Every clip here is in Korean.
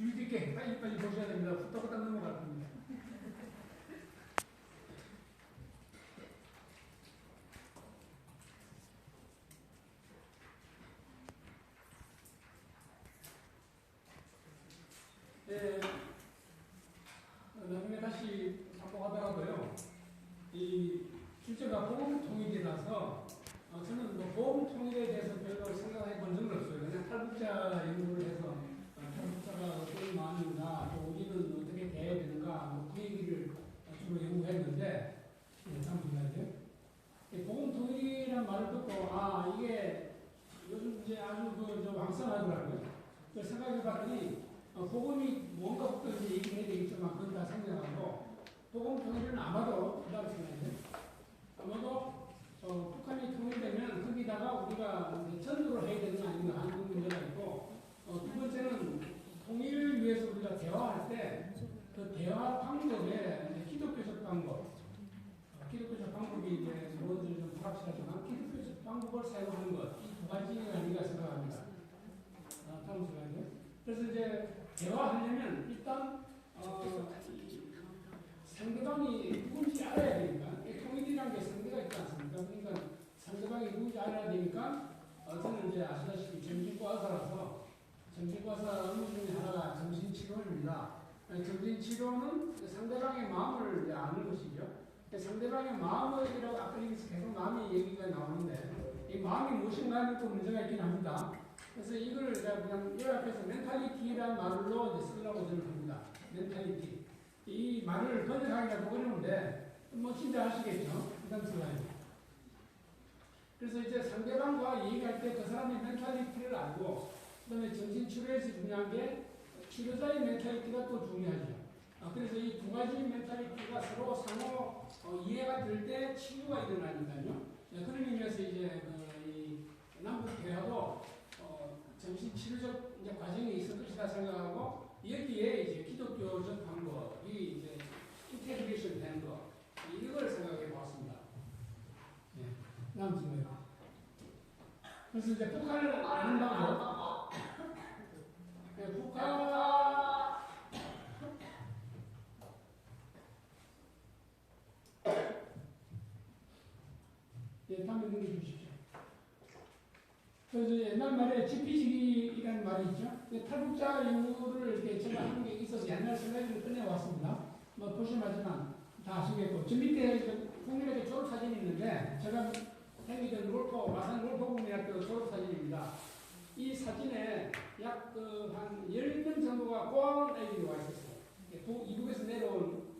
주의 깊게 빨리빨리 보셔야 됩니다. 후딱후딱 넘어갈 겁니다. 나중에 다시 반복하더라도요, 이 주제가 복음 통일이라서 저는 뭐 복음 통일에 대해서 별로 생각해 본 적은 없어요. 그냥 탈북자 연구를 해서 탈북자가 어떤 마음인가, 또 우리는 어떻게 대해야 되는가, 그 얘기를 주로 연구했는데, 잠시만요. 복음 통일이라는 말을 듣고, 이게 요즘 이제 아주 왕성하더라고요. 생각해 봤더니, 복음이 뭔가부터 이제 얘기해야 되겠지만, 그건 다 생략하고, 복음 통일은 아마도, 그 다음 생각해요. 아마도, 북한이 통일되면 거기다가 우리가 전도를 해야 되는 거 아닌가 하는 문제가 있고, 두 번째는 통일을 위해서 우리가 대화할 때, 그 대화 방법에 기독교적 방법, 기독교적 방법이 이제 뭐든지 좀 불확실하지만, 기독교적 방법을 사용하는 것, 이 두 가지가 아닌가 생각합니다. 다음 슬라이드. 그래서 이제 대화하려면 일단 상대방이 누군지 알아야 되니까, 통일이라는 게 상대가 있지 않습니까? 그러니까 상대방이 누군지 알아야 되니까 저는 이제 아시다시피 정신과 의사라서 정신과 의사 업무 중에 하나가 정신치료입니다. 정신치료는 상대방의 마음을 이제 아는 것이죠. 상대방의 마음이라고 아까 계속 마음의 얘기가 나오는데 이 마음이 무엇인가 하는 또 문제가 있긴 합니다. 그래서 이걸 그냥 이 앞에서 멘탈리티라는 말로 이제 쓰려고 저는 합니다. 멘탈리티. 이 말을 번역하기가 어려운데, 뭐 진짜 아시겠죠? 그 다음 슬라이드. 그래서 이제 상대방과 얘기할 때 그 사람의 멘탈리티를 알고, 그 다음에 정신치료에서 중요한 게 치료자의 멘탈리티가 또 중요하죠. 그래서 이 두 가지 멘탈리티가 서로 상호 이해가 될 때 치유가 일어나니까요. 그런 의미에서 이제 이 남북 대화도 정신치료적 이제 과정이 있을 것이다 생각하고, 여기에 이제 기독교적 방법이 이제 인테그레이션 되는 거, 이걸 생각해 보았습니다. 네. 다음 질문. 그래서 이제 북한을 아는 방법, 북한 다음에 넘겨주십시오. 그래서 옛날 말에 지피지기라는 말이 있죠. 탈북자 연구를 이렇게 제가 하는 게 있어서 옛날 생각을 꺼내왔습니다. 뭐 보시면 다 아시겠고, 저 밑에 국민학교 졸업사진이 있는데, 제가 다니던 마산 롤포국민학교 졸업사진입니다. 이 사진에 약 한 10명 정도가 고아원 애들이 와 있었어요. 이북에서 내려온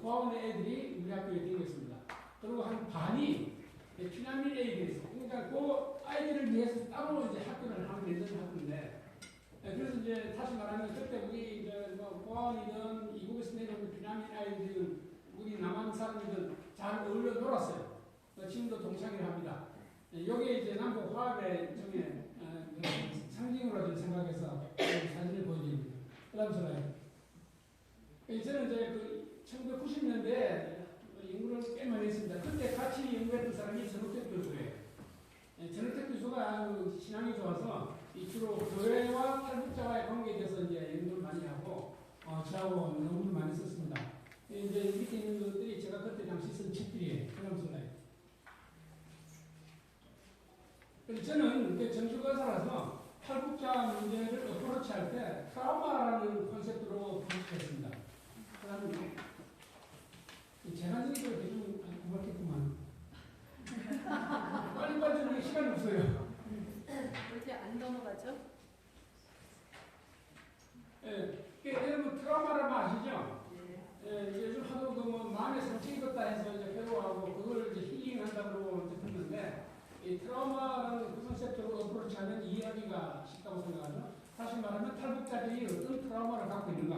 고아원 애들이 우리 학교에 다녔습니다. 그리고 한 반이 피난민 애들이 있어요. 그러니까 그 아이들을 위해서 따로 이제 학교를 하는 학교인데, 그래서 이제 다시 말하면 그때 우리 이제 뭐 고아원이든 이북에서 내려온 피난민 아이들은 우리 남한 사람들은 잘 어울려 놀았어요. 지금도 동창회를 합니다. 여기에 이제 남북 화합의 일종의 상징으로 좀 생각해서 사진을 보여드립니다. 그 다음 슬라이드. 저는 이제 1990년대에 연구를 꽤 많이 했습니다. 그때 같이 연구했던 사람이 전우택 교수예요. 전우택 교수가 신앙이 좋아서 주로 교회와 탈북자와의 관계에 대해서 이제 연구를 많이 하고, 저하고 논문을 많이 썼습니다. 이제 밑에 있는 것들이 제가 그때 당시 쓴 책들이에요. 그 다음 슬라이드. 저는 정신과사라서 탈북자 문제를 어프로치할 때 트라우마라는 컨셉으로 분석했습니다. 그 다음에 재난적인 걸 대충 고맙겠구만. 빨리빨리 좀 시간이 없어요. 왜 이렇게 안 넘어가죠? 여러분 트라우마라면 아시죠? 요즘 하도 뭐 마음에 상처 입었다 해서 이제 괴로워하고 그걸 이제 힐링한다고 이제 듣는데, 이 트라우마라는 그 컨셉으로 어프로치하면 이해하기가 쉽다고 생각하죠. 다시 말하면 탈북자들이 어떤 트라우마를 갖고 있는가,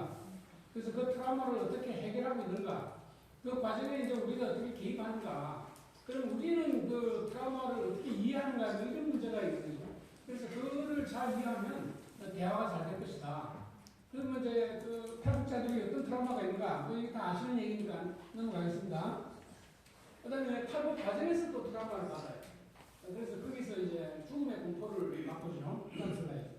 그래서 그 트라우마를 어떻게 해결하고 있는가, 그 과정에 이제 우리가 어떻게 개입하는가, 그럼 우리는 그 트라우마를 어떻게 이해하는가, 이런 문제가 있거든요. 그래서 그거를 잘 이해하면 대화가 잘 될 것이다. 그러면 이제 그 탈북자들이 어떤 트라우마가 있는가, 이게 다 아시는 얘기니까 넘어가겠습니다. 그 다음에 탈북 과정에서 또 트라우마를 받아요. 그래서 거기서 이제 죽음의 공포를 맛보죠. 그런 슬라이드.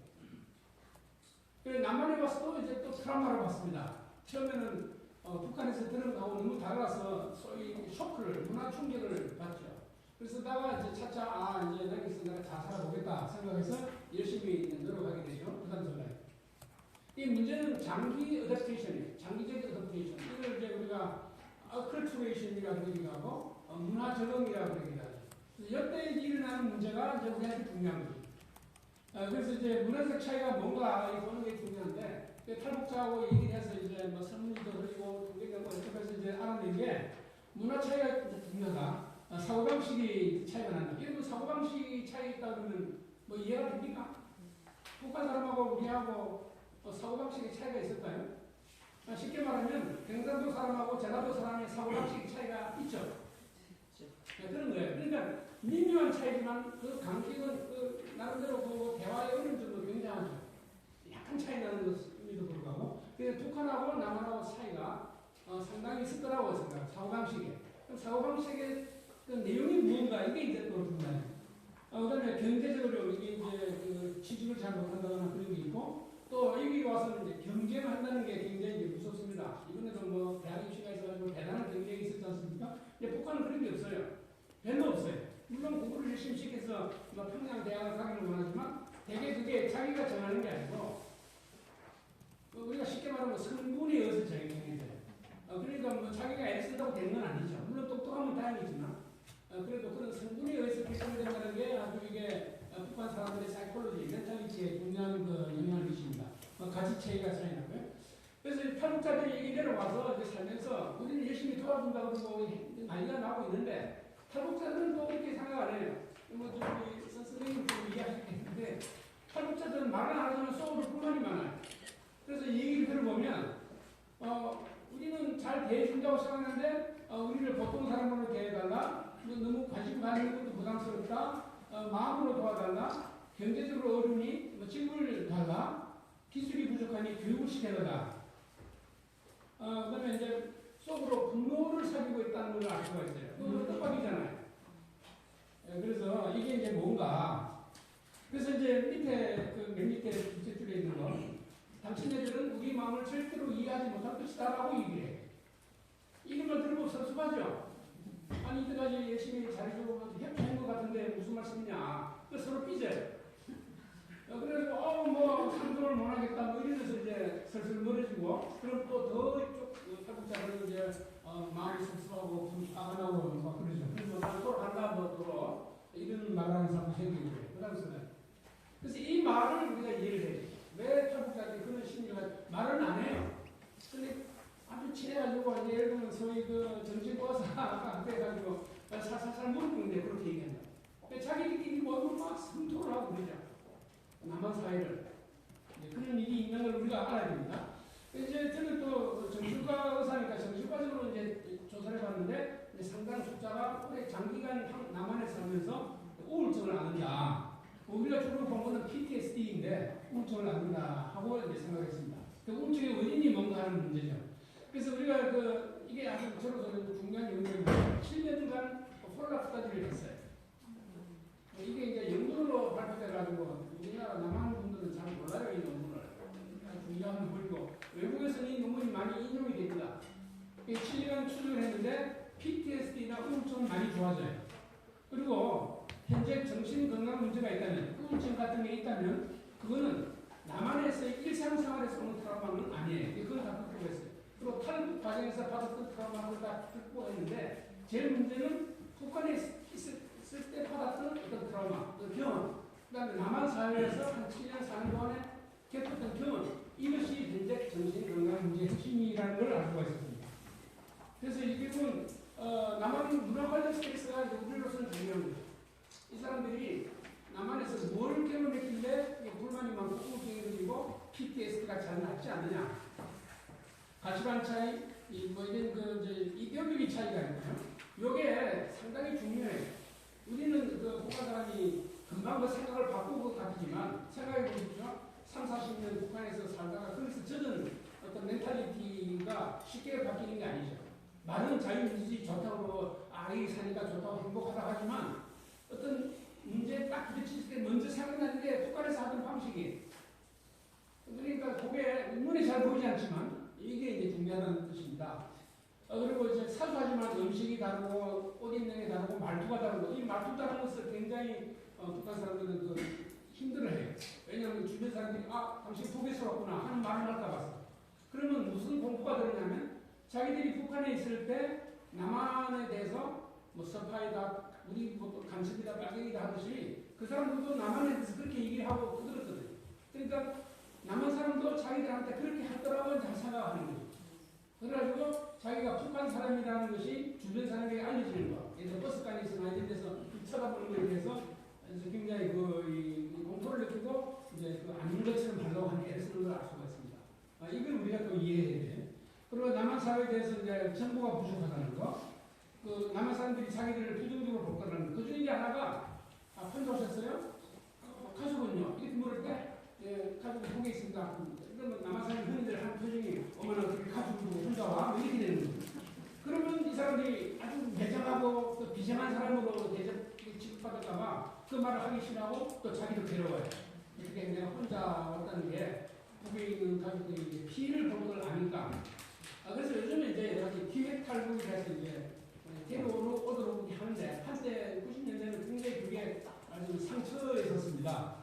그래 남한에 와서 또 이제 또 트라우마로 봤습니다. 처음에는 북한에서 들어가고 너무 달라서 소위 쇼크를, 문화 충격을 받죠. 그래서 다가 이제 차차 이제 여기서 내가 잘 살아보겠다 생각해서 열심히 노력하게 되죠. 그 다음 전에. 이 문제는 장기 어댑테이션이에요. 장기적 어댑테이션. 이걸 이제 우리가 어컬투레이션이라고 그러기도 하고 문화 적응이라고 그러기도 하죠. 이때 일어나는 문제가 이제 우리한테 중요한 거죠. 그래서 이제 문화적 차이가 뭔가 보는 게 중요한데 탈북자하고 얘기를 해서 이제 뭐 설문지도 그리고 통계도 뭐 이렇게 해서 이제 알아낸 게 문화 차이가 중요하다. 사고방식이 차이가 난다. 이런 사고방식이 차이 있다 그러면 뭐 이해가 됩니까? 북한 사람하고 우리하고 사고방식의 차이가 있을까요? 쉽게 말하면 경상도 사람하고 전라도 사람의 사고방식 차이가 있죠. 그런 거예요. 그러니까 미묘한 차이지만 그 간격은 그 나름대로 그 대화의 어려움도 굉장하죠. 약간 차이 나는 것임에도 불구하고 그래서 북한하고 남한하고 차이가 상당히 있을 거라고 생각합니다. 사고방식에. 그럼 사고방식의 그 내용이 무언가 이게 이제 또 중요해요. 그다음에 경제적으로 이게 이제 그 취직을 잘 못한다거나 그런 게 있고 또 여기 와서는 이제 경쟁한다는 게 굉장히 이제 무섭습니다. 이번에도 뭐 대학 입시가 있어가지고 대단한 경쟁이 있었지 않습니까? 근데 북한은 그런 게 없어요. 별로 없어요. 물론 공부를 열심히 시켜서 뭐 평양 대학을 가기는 원하지만 대개 그게 자기가 정하는 게 아니고 우리가 쉽게 말하면 성분에 의해서 정해져요. 그러니까 뭐 자기가 애를 쓴다고 되는 건 아니죠. 물론 똑똑하면 다행이지만 그래도 그런 성분에 의해서 결정된다는 게 아주 이게 북한 사람들의 사이콜로지, 멘탈리티에 중요한 그 영향을 미칩니다. 가치 체계가 차이 나고요. 그래서 탈북자들이 이대로 와서 이제 살면서 우리는 열심히 도와준다고 그러고 난리가 나고 있는데 탈북자들은 또 그렇게 생각 안 해요. 뭐 저기 선생님 좀 이야기했는데 탈북자들은 말을 안 하지만 속으로 불만이 많아요. 그래서 이 얘기를 들어보면 우리는 잘 대해준다고 생각하는데 우리를 보통 사람으로 대해달라. 너무 관심 가지는 것도 부담스럽다. 마음으로 도와달라. 경제적으로 어려우니 집을 달라. 기술이 부족하니 교육을 시켜달라. 그 다음에 이제 속으로 분노를 사귀고 있다는 걸 알 수가 있어요. 그건 떡밥이잖아요. 그래서 이게 이제 뭔가. 그래서 이제 밑에, 맨 밑에 둘째 줄에 있는 건 당신네들은 우리 마음을 절대로 이해하지 못할 것이다라고 얘기를 해요. 이름을 들어보면 섭섭하죠? 아니, 이때까지 열심히 잘해주고 협조한 것 같은데 무슨 말씀이냐. 그 서로 삐져요. 그래서 뭐 상종을 못 하겠다 뭐 이러면서 이제 슬슬 멀어지고 그럼 또 더 이쪽 탈북자들은 이제 마음이 섭섭하고 화가 나고 막 그러죠. 그래서 난 또 간다 뭐 또 이런 말하는 사람도 생기고 그래요. 그래서 이 말을 우리가 이해를 해야 돼요. 왜 탈북자들이 그런 심리가 말은 안 해요. 근데 아주 친해가지고 이제 예를 들면 소위 그 정신과사 돼가지고 살살살 물어보는데 그렇게 얘기한다. 자기들끼리 막 성토를 하고 그러죠. 남한 사회를 그런 일이 있는 걸 우리가 알아야 됩니다. 이제 저는 또 정신과 의사니까 정신과적으로 이제 조사를 해봤는데 상당 숫자가 오래 장기간 남한에 살면서 우울증을 앓는다. 우리가 주로 본 거는 PTSD인데 우울증을 앓는다 하고 이제 생각했습니다. 우울증의 원인이 뭔가 하는 문제죠. 그래서 우리가 이게 아주 저로서는 중요한 연구인데 7년간 폴라 스터디를 했어요. 이게 이제 영문으로 발표돼가지고 우리나라 남한 분들은 잘 몰라요, 이 논문을. 중요한 논문이고 외국에서는 이 논문이 많이 인용이 됩니다. 7년 추적을 했는데 PTSD나 우울증은 많이 좋아져요. 그리고 현재 정신건강 문제가 있다면 우울증 같은 게 있다면 그거는 남한에서의 일상생활에서 오는 트라우마는 아니에요. 그건 다 극복했어요. 그리고 탈북 과정에서 받았던 트라우마를 다 극복했는데 제일 문제는 북한에 있을 때 받았던 어떤 트라우마, 경험, 그 다음에 남한 사회에서 한 7년, 4년 동안에 겪었던 경험, 이것이 현재 정신건강 문제의 핵심이라는 걸 알 수가 있었습니다. 그래서 이 부분 남한 문화 관련 스트레스가 우리로서는 중요한 거죠. 이 사람들이 남한에서 뭘 경험했길래 불만이 많고 우울증이 생기고 PTSD가 잘 낫지 않느냐. 가치관 차이, 뭐 이런 이데올로기 차이가 있나요? 이게 상당히 중요해요. 우리는 북한 사람이 금방 그 생각을 바꾸고 같지만 생각해 보십시오. 3, 40년 북한에서 살다가 거기서 젖은 어떤 멘탈리티가 쉽게 바뀌는 게 아니죠. 말은 자유민주주의 좋다고 아이 사니까 좋다고 행복하다 하지만 어떤 문제에 딱 부딪힐 때 먼저 생각나는 게 북한에서 하던 방식이 그러니까 그게 눈에 잘 보이지 않지만 이게 이제 중요하다는 뜻입니다. 그리고 이제 사소하지만 음식이 다르고 옷 입는 게 다르고 말투가 다르고 이 말투 다른 것을 굉장히 북한 사람들은 그 힘들어해요. 왜냐하면 주변 사람들이 당신 북에서왔구나 하는 말을 할까 봐서. 그러면 무슨 공포가 들었냐면 자기들이 북한에 있을 때 남한에 대해서 뭐 서파이다, 우리 뭐 간첩이다, 빨갱이다 하듯이 그 사람들도 남한에 대해서 그렇게 얘기를 하고 그들었거든요. 그러니까 남한 사람도 자기들한테 그렇게 하더라고 잘 생각하는 거죠. 그래가지고 자기가 북한 사람이라는 것이 주변 사람에게 알려지는 거. 예를 들어 버스간에서나 이런 데서 쳐다보는 거에 대해서 굉장히 공포를 느끼고 이제 아닌 것처럼 하려고 하는 애를 쓰는 걸 알 수가 있습니다. 이걸 우리가 또 이해해야 돼요. 그리고 남한 사회에 대해서 이제 정보가 부족하다는 거. 그 남한 사람들이 자기들을 부정적으로 볼 거라는 거. 그 중에 하나가 혼자 오셨어요? 가족은요? 이렇게 물을 때 가족이 북에 있습니다. 그러면 남한 사람 흔히들 하는 표정이 어머나 그렇게 가족을 혼자 와? 뭐 이렇게 되는 거죠. 그러면 이 사람들이 아주 매정하고 또 비정한 사람으로 취급받을까봐 그 말을 하기 싫어하고 또 자기도 괴로워요. 이렇게 내가 혼자 왔다는 게 북에 있는 가족들이 피해를 본 걸 아니까. 그래서 요즘에 이제 여러 가지 기획 탈북이라 해서 이제 데려오러 오도록 하는데 한때 90년대는 굉장히 그게 아주 상처에 있었습니다.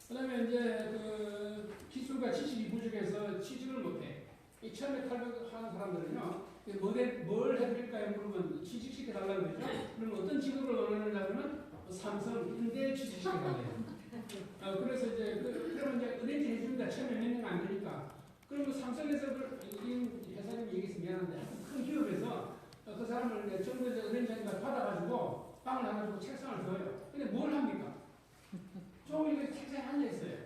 그 다음에 이제 그 기술과 지식이 부족해서 취직을 못해. 이 처음에 탈북하는 사람들은요, 뭘 해드릴까요? 물으면 취직시켜달라는 거죠. 그러면 어떤 직업을 원하느냐 하면 삼성, 현대 취직시켜달래요. 그래서 이제 그러면 이제 은행지 해줍니다. 처음에 몇 명 안 되니까. 그러면 삼성에서 이 회사님 얘기해서 미안한데 큰 기업에서 그 사람을 정부에서 은행장에다 받아가지고 빵을 하나 주고 책상을 줘요. 근데 뭘 합니까? 종일 이렇게 책상에 앉아있어요.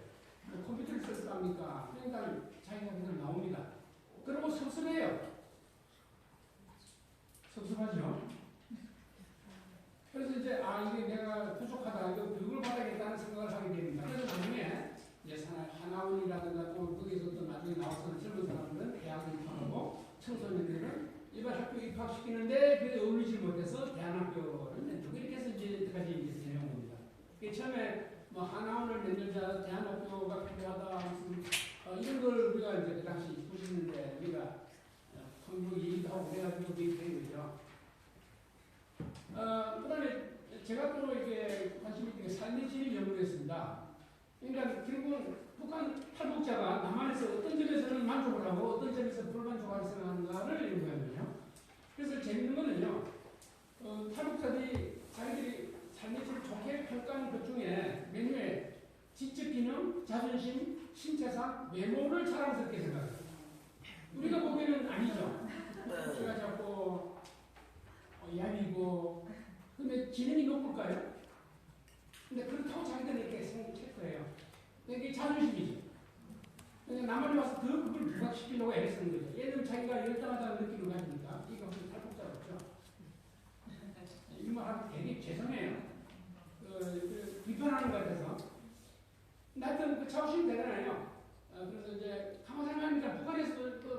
컴퓨터를 쓸 거 합니까? 그러니까 자기가 그냥 나옵니다. 그리고 섭섭해요. 섭섭하죠? 그래서 이제 이게 내가 부족하다, 이거 교육을 받아야겠다는 생각을 하게 됩니다. 그래서 나중에 이제 하나원이라든가 또 거기서 또 나중에 나와서 젊은 사람들은 대학을 입학하고 청소년들은 일반 학교 입학시키는데 그게 어울리지 못해서 대안학교를 낸다고 이렇게 해서 이제까지 이제 진행한 겁니다. 처음에 뭐 하나원을 맺는자 대안학교가 필요하다 무슨 이런 걸 우리가 이제 그 당시 90년대 우리가 한국 얘기도 하고 그래가지고 그게 된 거죠. 그 다음에 제가 또 이렇게 관심 있게 삶의 질을 연구했습니다. 그러니까 결국은 북한 탈북자가 남한에서 어떤 점에서는 만족을 하고 어떤 점에서 불만족하게 생각하는가를 연구하거든요. 그래서 재밌는 거는요, 탈북자들이 자기들이 삶의 질을 좋게 평가하는 것 중에 메뉴에 지적 기능, 자존심, 신체상, 외모를 자랑스럽게 생각해요. 우리가 보기에는 아니죠. 제가 자꾸 얄미고 근데 지능이 높을까요? 근데 그렇다고 자기들은 이렇게 체크해요. 이게 자존심이죠. 그러니까 남한테 와서 그걸 부각시키려고 애를 쓰는 거죠. 얘는 자기가 열등하다는 느낌을 가지니까 이거 무슨 탈북자가 없죠. 이 말하고 되게 죄송해요. 비판하는 것 같아서. 하여튼 그 자부심이 대단해요. 그래서 이제 가만 생각하니까 북한에서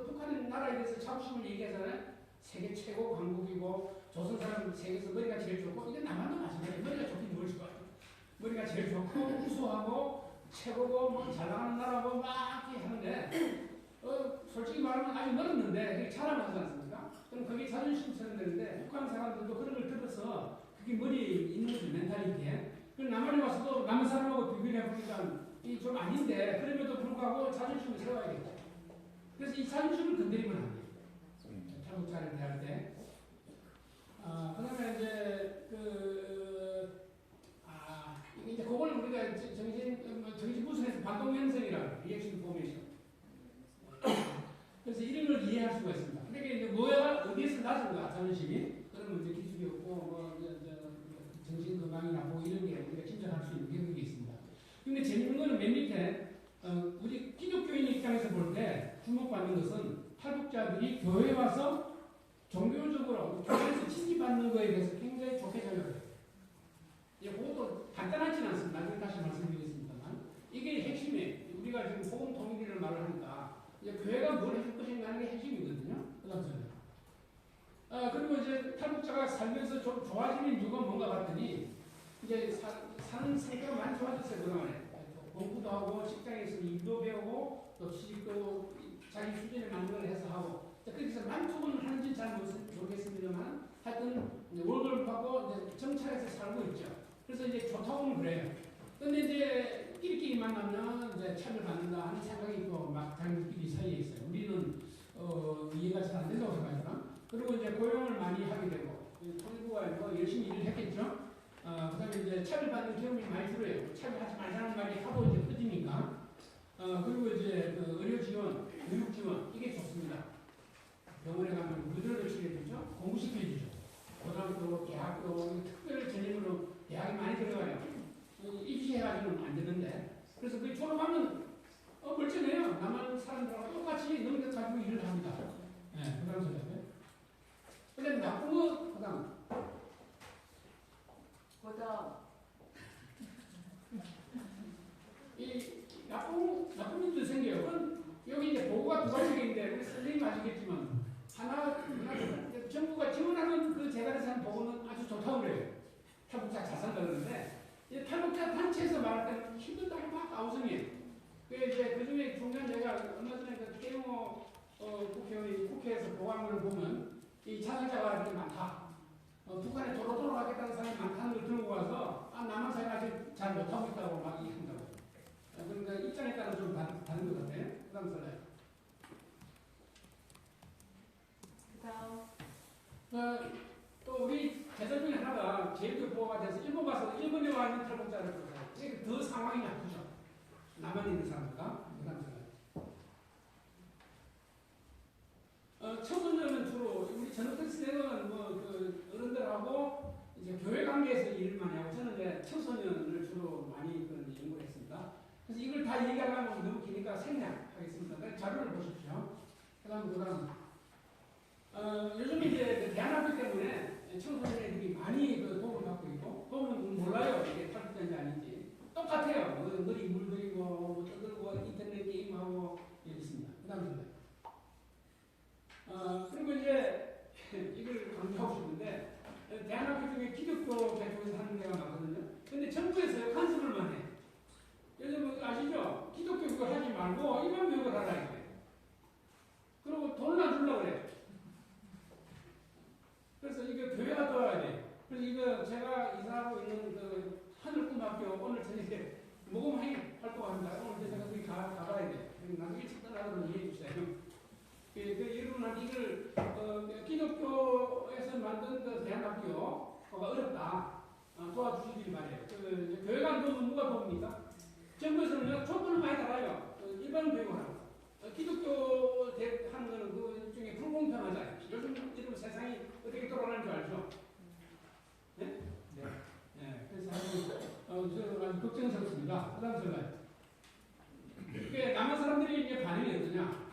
북한 나라에 대해서 자부심을 얘기하잖아요. 세계 최고 강국이고 조선 사람 세계에서 머리가 제일 좋고 이게 남한도 마찬가지예요. 머리가 좋긴 뭘 좋아요. 머리가 제일 좋고 우수하고 최고고 뭐 잘 나가는 나라고 막 이렇게 하는데 솔직히 말하면 아직 멀었는데 그게 자랑하지 않습니까? 그럼 그게 자존심처럼 되는데 북한 사람들도 그런 걸 들어서 그게 머리에 있는 거죠. 멘탈리티에. 그럼 남한에 와서도 남한 사람하고 비교를 해보니까 이게 좀 아닌데 그럼에도 불구하고 자존심을 세워야겠다. 그래서 이 자존심을 건드리면 안 돼요. 탈북자를 대할 때. 그 다음에 이제 이제 그걸 우리가 정신 구성에서 반동형성이라고 리액션 포메이션. 그래서 이런 걸 이해할 수가 있습니다. 그러니까 이제 뭐야 어디에서 낮은가 자존심이 그러면 이제 기술이 없고 뭐 정신 건강이나 뭐 이런 게 우리가 짐작할 수 있는 경우가 있습니다. 근데 재밌는 거는 맨 밑에 우리 기독교인 입장에서 볼 때 주목받는 것은 탈북자들이 교회에 와서 종교적으로 교회에서 칭찬받는 거에 대해서 굉장히 좋게 생각해요. 그것도 간단하지는 않습니다. 나중에 다시 말씀드리겠습니다만 이게 핵심이에요. 우리가 지금 복음 통일이라는 말을 하니까 이제 교회가 뭘 해줄 것인가 하는 게 핵심이거든요. 그다음에 그리고 이제 탈북자가 살면서 좀 좋아지는 이유가 뭔가 봤더니 이제 사는 상태가 많이 좋아졌어요. 그동안에 공부도 하고 직장에서 일도 일도 배우고 또 취직도 자기 수준에 맞는 걸 해서 하고 그렇게 해서 만족은 하는지 잘 모르겠습니다만 하여튼 월급을 받고 이제 정착해서 살고 있죠. 그래서 이제 좋다고는 그래요. 근데 이제 끼리끼리 만나면 이제 차별받는다 하는 생각이 있고 막 자기들끼리 사이에 있어요. 우리는 이해가 잘 안 된다고 생각하잖아. 그리고 이제 고용을 많이 하게 되고 통일부가 뭐 열심히 일을 했겠죠. 그다음에 이제 차별받는 경험이 많이 들어요. 차별하지 말자는 말이 하도 이제 퍼지니까. 그리고 이제 그 의료 지원, 교육 지원 이게 좋습니다. 병원에 가면 무료로 치료해주죠. 공부시켜주죠. 고등학교, 대학교, 특별 전형으로 대학이 많이 들어가요. 입시해가지고는 안 되는데. 그래서 그 졸업하면 멀쩡해요. 남한 사람들하고 똑같이 넘겨가지고 일을 합니다. 네, 부담스럽게. 근데 나쁜 거, 그다음. 이 나쁜 일도 생겨요. 여기 이제 보고가 두 가지가 있는데 우리 선생님 아시겠지만 하나 정부가 지원하는 그 재단에서 하는 보고는 아주 좋다고 그래요. 탈북자 잘 산다 그러는데 탈북자 단체에서 말할 때는 힘들다고 막 아우성이에요. 그 중에 중요한 내가 얼마 전에 그 태영호 국회의원이 국회에서 보고한 걸 보면 이 자살자가 이렇게 많다. 북한에 도로 돌아가겠다는 사람이 많다는 걸 들고 와서 남한 사람이 아직 잘 못하고 있다고 막 얘기한다고. 그러니까 입장에 따라 좀 다른 것 같아요. 부담스러워요. 그다음. 또 우리 대선 중에 하나가 제주도 보호가 돼서 일본 가서 일본에 와 있는 탈북자를 보세요. 이게 더 상황이 나쁘죠. 남한에 있는 사람들과 부담스러워요. 청소년은 주로 우리 전업들 시대는 그 어른들하고 이제 교회 관계에서 일을 많이 하고 저는 이제 청소년을 주로 많이 연구를 했습니다. 그래서 이걸 다 얘기하려면 너무 기니까 생략하겠습니다. 자료를 보십시오. 그다음 요즘 이제 대안학교 때문에 청소년들이 많이 도움을 받고 있고 도움은 몰라요. 이게 탈북자인지 아닌지 똑같아요. 머리 물들이고 떠들고 인터넷 게임하고 있습니다. 그다음 그리고 이제 이걸 강조하고 싶은데 대안학교 중에 기독교 계통에서 하는 데가 많거든요. 근데 정부에서 간섭을만 해. 요즘 아시죠? 기독교 그거 하지 말고 일반 교육을 하라 이거예요. 그리고 돈을 안 주려고 그래. 그래서 이거 교회가 도와야 돼. 그래서 이거 제가 이사하고 있는 그 하늘꿈학교 오늘 저녁에 모금회의 활동합니다. 오늘 제가 거기 가봐야 돼. 나중에 찾더라도 이해해 주세요. 여러분은 이걸 기독교에서 만든 그 대한학교가 어렵다. 도와주시길 바래요. 교회가 도우면 누가 도웁니까? 정부에서는 조건을 많이 달아요. 일반 교육을 하고. 기독교 하는 거는 그 중에 불공평하잖아요. 요즘 세상이 어떻게 돌아가는 줄 알죠? 네? 네. 네. 그래서 아주 걱정스럽습니다. 그 다음 제가 남한 사람들이 이제 반응이 어떠냐?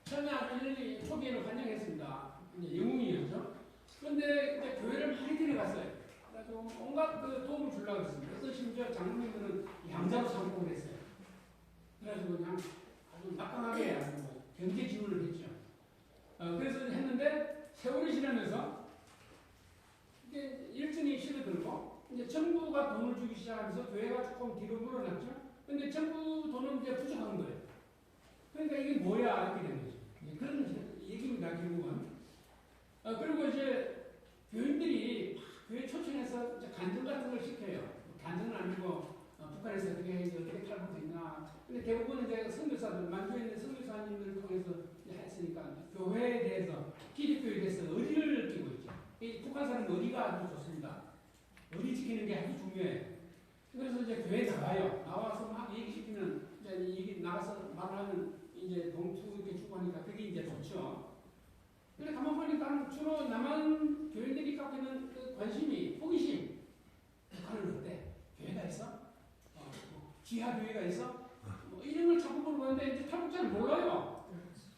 처음에 아주 초기에는 환영했습니다. 이제 영웅이었죠. 그런데 이제 교회를 많이 데려갔어요. 그래서 온갖 그 도움을 주려고 했습니다. 그래서 심지어 장로님들은 양자로 삼고 그랬어요. 그래가지고 그냥 아주 막강하게 아주 경제 지원을 했죠. 그래서 했는데 세월이 지나면서 이게 일정이 실어들고 이제 정부가 돈을 주기 시작하면서 교회가 조금 뒤로 물러났죠. 근데 정부 돈은 이제 부족한 거예요. 그러니까 이게 뭐야 이렇게 된 거죠. 그런 얘기입니다 결국은. 그리고 이제 교인들이 교회 초청해서 이제 간증 같은 걸 시켜요. 간증은 아니고 북한에서 어떻게 해야지 어떻게 탈북했나. 근데 대부분 이제 선교사들 만주에 있는 선교사님들을 통해서 했으니까 교회에 대해서 기독교에 대해서 의리를 느끼고 있죠. 이 북한 사람은 의리가 아주 좋습니다. 의리 지키는 게 아주 중요해요. 그래서 이제 교회 나가요. 나와서 막 얘기시키면 이제 얘기 나가서 말하면 이제 봉투 이렇게 주고 하니까 그게 이제 좋죠. 근데 가만 보니까 주로 남한 교인들이 갖고 있는 그 관심이 호기심. 북한은 어때? 교회가 있어? 지하 교회가 있어? 이런 걸 자꾸 물어보는데 이제 탈북자는 몰라요.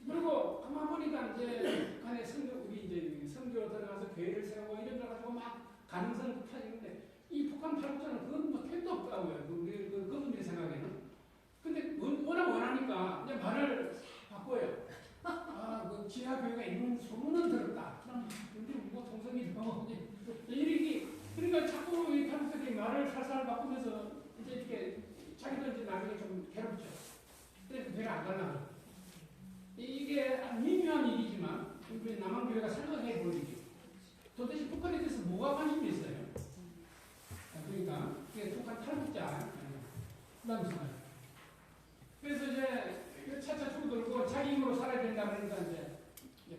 그리고 가만 보니까 이제 북한에 우리 이제 선교 들어가서 교회를 세우고 이런 걸 가지고 막 가능성 펴지는데 이 북한 탈북자는 그건 뭐 택도 없다고요. 그분들의 생각에는. 근데 워낙 원하니까 이제 말을 바꿔요. 그 지하교회가 있는 소문은 들었다. 그럼 근데 뭐 동성이 뭐 이렇게 그러니까 자꾸 이 탈북자들이 말을 살살 바꾸면서 이제 이렇게 자기도 이제 나중에 좀 괴롭죠. 그래서 배가 안 갈라요. 이게 미묘한 일이지만 우리 남한교회가 생각해 볼 일이죠. 도대체 북한에 대해서 뭐가 관심이 있어요? 그러니까 이게 북한 탈북자 부담 생각. 그래서 이제 차차 줄어들고 자기 힘으로 살아야 된다 그러니까 이제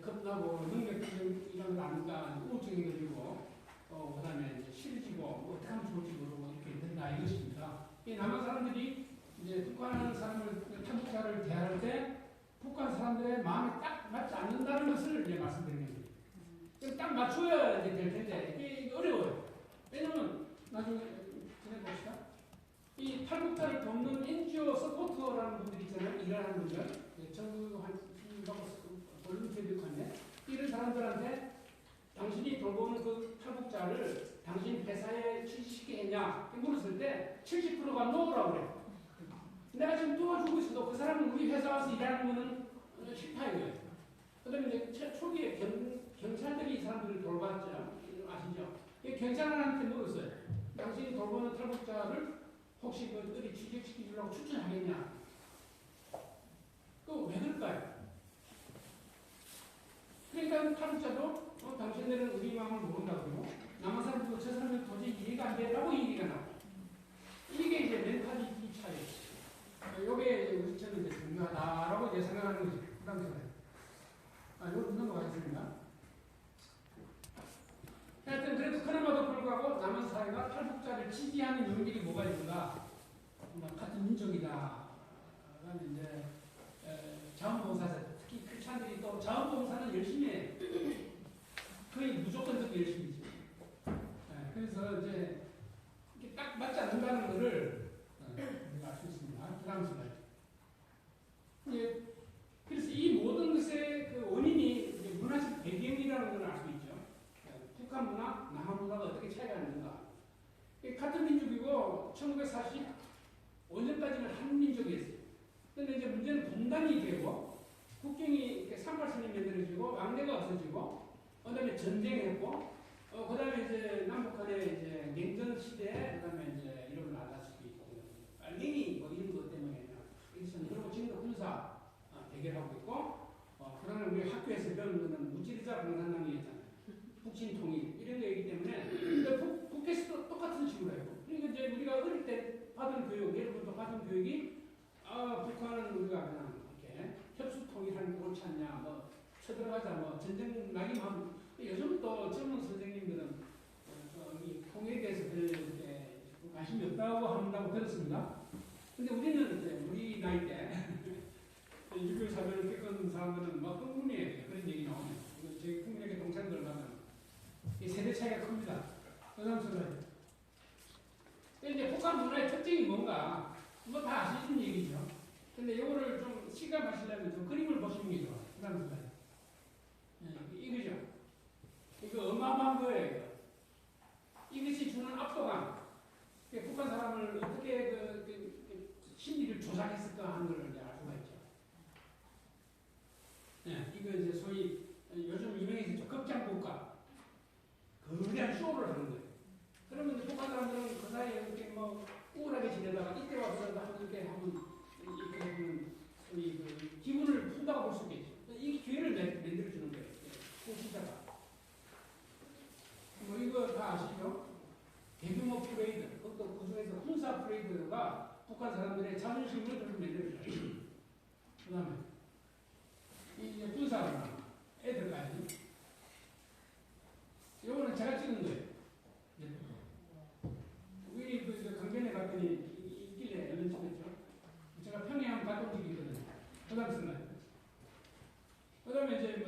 겁나고 능력증 이런 거 아니까 우울증이 걸리고 그다음에 이제 싫어지고 어떻게 하면 좋을지 모르고 이렇게 된다 이것입니다. 이 남한 사람들이 이제 북한 사람을 탈북자를 대할 때 북한 사람들의 마음에 딱 맞지 않는다는 것을 이제 말씀드리는 거예요. 그럼 딱 맞춰야 이제 될 텐데 이게 어려워요. 왜냐면 나중에 지내봅시다. 이 탈북자를 돕는 NGO 서포터라는 분들이 있잖아요. 일하는 분들. 정부 한 언론체육관에 이런 사람들한테 당신이 돌보는 그 탈북자를 당신 회사에 취직시키겠냐 물었을 때 70%가 노라고 그래요. 내가 지금 도와주고 있어도 그 사람은 우리 회사 와서 일하는 거는 싫다이거예요. 그 다음에 이제 초기에 경찰들이 이 사람들을 돌봤죠. 아시죠? 경찰한테 물었어요. 당신이 돌보는 탈북자를 혹시 그 어디 취직시키려고 추천하겠냐? 그 왜 그럴까요? 그러니까 탈북자도 당신들은 우리 마음을 모른다고 그러고 남한 사람도 저 사람은 도저히 이해가 안 된다고 얘기가 나와요. 이게 이제 멘탈리티 차이예요. 이게 우리 저는 이제 중요하다라고 이제 생각하는 거죠. 부담스러워요. 요거 넘어가겠습니다. 하여튼 그래도 그나마도 불구하고 남한 사회가 탈북자를 지지하는 요인들이 뭐가 있는가? 같은 민족이다. 그다음에 이제 자원봉사자, 특히 크리스찬들이 또 자원봉사는 열심히 해요. 거의 무조건적 열심히지. 그래서 이제 이게 딱 맞지 않는다는 것을 우리가 알 수 있습니다. 부담스러워요. 그래서 이 모든 것의 그 원인이 이제 문화적 배경이라는 걸 알 수 있죠. 북한 문화, 남한 문화가 어떻게 차이가 있는가. 같은 민족이고 1945년까지는 한 민족이었어요. 그런데 이제 문제는 분단이 되고 국경이 38선이 만들어지고 왕래가 없어지고 그다음에 전쟁했고 그다음에 이제 남북한의 이제 냉전 시대에 그다음에 이제 이름을 알다시피 빨갱이 뭐 이런 것 때문에 그리고 지금도 군사 대결하고 있고 그다음에 우리 학교에서 배우는 거는 무지리자 공산당이었잖아요. 북진 통일 이런 거이기 때문에 북에서도 똑같은 식으로 해요. 그러니까 이제 우리가 어릴 때 받은 교육, 예로부터 받은 교육이 북한은 우리가 그냥 이렇게 협수 통일하는 게 옳지 않냐, 뭐 쳐들어가자, 뭐 전쟁 나기만 하면 요즘 또 젊은 선생님들은 이 통일에 대해서 별 이렇게 관심이 없다고 한다고 들었습니다. 근데 우리는 이제 우리 나이 때 6.25 사변을 겪은 사람들은 막 흥분해요. 그런 얘기 나오면 저희 국민에게 동창들 가면 이 세대 차이가 큽니다. 부담스러워요. 이제 북한 문화의 특징이 뭔가 뭐 다 아시는 얘기죠. 근데 이거를 좀 시감하시려면 좀 그림을 보시는 게 좋아요. 부담스러워요. 이거죠. 이거 어마어마한 거예요. 이것이 주는 압도감. 북한 사람을 어떻게 심리를 조작했을까 하는 걸 이제 알 수가 있죠. 이거 이제 소위 요즘 유명해서 극장국가. 거대한 쇼를 하는 거예요. 그러면 이제 북한 사람들은 그 사이에 이렇게 뭐 우울하게 지내다가 이때 와서 이렇게 하면 소위 그 기분을 푼다고 볼 수 있겠죠. 이 기회를 만들어주는 거예요. 후시자가. 뭐 이거 다 아시죠? 대규모 프레이드, 그것도 그 중에서 군사 프레이드가 북한 사람들의 자존심을 좀 만들어줘요. 그 다음에 이제 군사 애들 가야지. 이거는 제가 찍은 거예요. 우리 그 강변에 갔더니 있길래 얼른 찍었죠. 제가 평양 갔던 적이 있거든요. 부담스러워요. 그 다음에 이제 뭐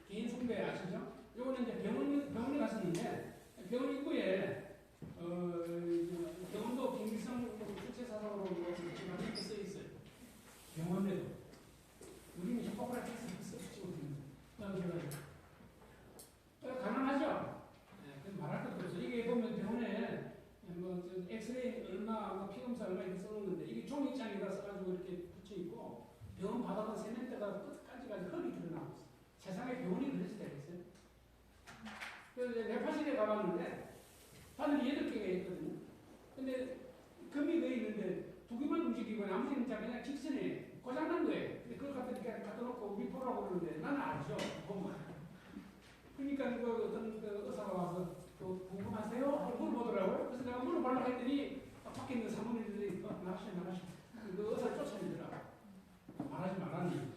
개인 숭배 아시죠? 요거는 이제 병원에 갔었는데 병원 입구에 병원도 김일성 주체사상으로 지금 이렇게 써 있어요. 병원에도 우리는 협박을 해서 써주고 있는 거예요. 가능하죠? 그럼 말할 것도 없어. 이게 보면 병원에 뭐 엑스레이 얼마, 뭐 피검사 얼마 이렇게 써놓는데 이게 종이장에다 써가지고 이렇게 붙여 있고 병원 바닥은 세면대가 끝까지 흙이 드러나고 있어. 세상에 병원이 그래서 되겠어요? 그래서 뇌파실에 가봤는데 바늘이 8개가 있거든요. 근데 금이 돼 있는데 두 개만 움직이고 나머지는 그냥 직선에 고장난 거예요. 근데 그걸 갖다 놓고 우리 보라고 그러는데 나는 알죠. 보면. 그러니까 그 어떤 그 의사가 와서 또 궁금하세요? 하고 물어보더라고요. 그래서 내가 물어보려고 했더니 밖에 있는 사모님들이 나가시오. 그 의사를 쫓아내더라고. 말하지 말라니.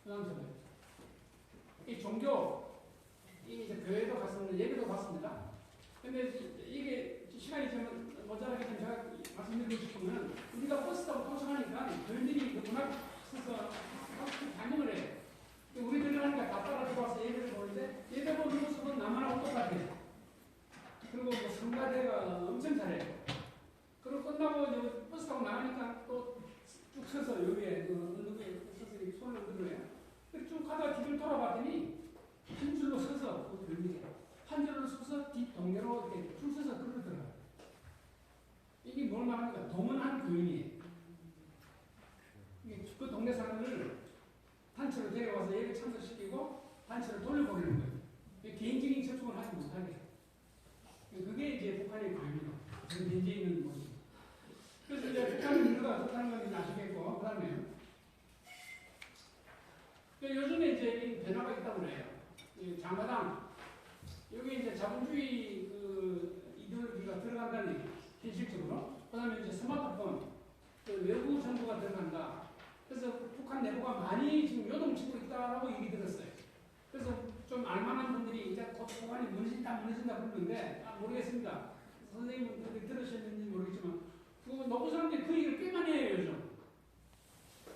그 다음 이 종교, 이제 교회도 갔습니다. 예배도 갔습니다. 근데 이게 시간이 좀 모자라기 때문에 제가 말씀드리고 싶으면 우리가 버스 타고 도착하니까 교인들이 그 문학 서서 반응을 해요. 우리들은 하니까 다 따라 들어와서 예배를 보는데 예배 보는 모습은 나만하고 똑같아요. 그리고 뭐 성가대가 엄청 잘해요. 그리고 끝나고 이제 버스 타고 나가니까 또 쭉 서서 여기에 언덕에 서서 손을 흔들어요. 쭉 가다가 뒤를 돌아봤더니 한 줄로 서서 한 줄로 서서 뒷동네로 이렇게 줄 서서 그러더라고요. 이게 뭘 말합니까? 동원한 교인이에요. 그 동네 사람을 단체로 데려와서 예배 참석시키고 단체로 돌려보내는 거예요. 개인적인 접촉을 하지 못하게. 그게 이제 북한의 교인이에요. 현재 있는 모습. 그래서 이제 북한 민주가 어떻다는 건지 아시겠고, 그 다음에 요즘에 이제 변화가 있다고 그래요. 장마당, 여기 이제 자본주의 그 이데올로기가 들어간다는 얘기, 현실적으로. 그 다음에 이제 스마트폰, 외부 정보가 들어간다. 그래서 북한 내부가 많이 지금 요동치고 있다라고 얘기 들었어요. 그래서 좀 알만한 분들이 이제 곧 북한이 무너진다 그러는데, 모르겠습니다. 선생님들이 들으셨는지 모르겠지만, 그 노부 사람들이 그 얘기를 꽤 많이 해요, 요즘.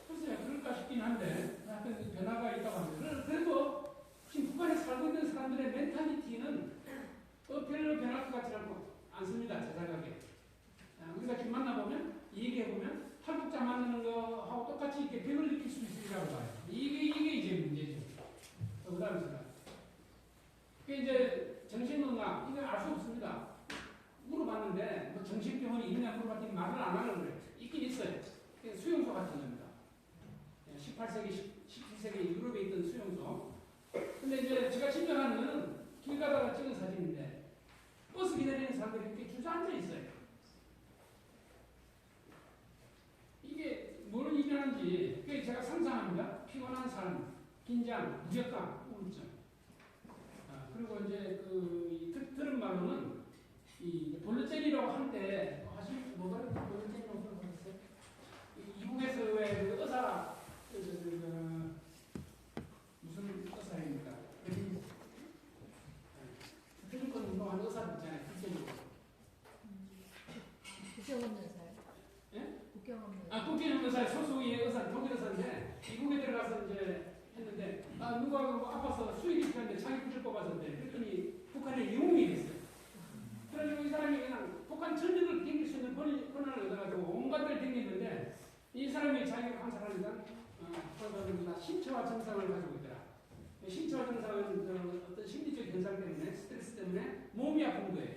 글쎄요, 그럴까 싶긴 한데, 하여튼 변화가 있다고 합니다. 그래도 지금 북한에 살고 있는 사람들의 멘탈리티는 별로 변할 것 같지 않습니다, 제 생각에. 우리가 지금 만나보면, 얘기해보면, 탈북자 만나는 거하고 똑같이 이렇게 벽을 느낄 수 있으리라고 봐요. 이게 이제 문제죠. 그 다음에 제가. 그게 이제 정신건강, 이건 알 수 없습니다. 물어봤는데, 뭐 정신병원이 있냐 물어봤더니 말을 안 하려고 그래요. 있긴 있어요. 수용소 같은 겁니다. 18세기, 17세기 유럽에 있던 수용소. 근데 이제 제가 친절한 거는 길 가다가 찍은 사진인데, 버스 기다리는 사람들이 이렇게 주저앉아 있어요. 이게 뭘 의미하는지, 그게 제가 상상합니다. 피곤한 삶, 긴장, 무력감, 우울증. 그리고 이제 들은 말로는 이 볼루제리라고 한때 뭐가 볼루제리라고 들어보셨어요? 미국에서 왜 그 의사 무슨 의사입니까? 국제권 운동하는 의사들 있잖아요. 국경 없는 살. 예? 국경 없는. 국경 의사 소수의 의사 독일 의사인데 미국에 들어가서 이제 했는데 누가 아파서 수익이 필요한데 자기 구줄 뽑았는데 그랬더니 북한에 영웅이 됐어요. 그래가지고 이 사람이 그냥 북한 전역을 댕길 수 있는 권한을 얻어가지고 온갖 데를 댕겼는데 이 사람이 자기가 관찰하니까 신체화 증상을 가지고 있더라. 신체화 증상은 어떤 심리적 현상 때문에 스트레스 때문에 몸이 아픈 거예요.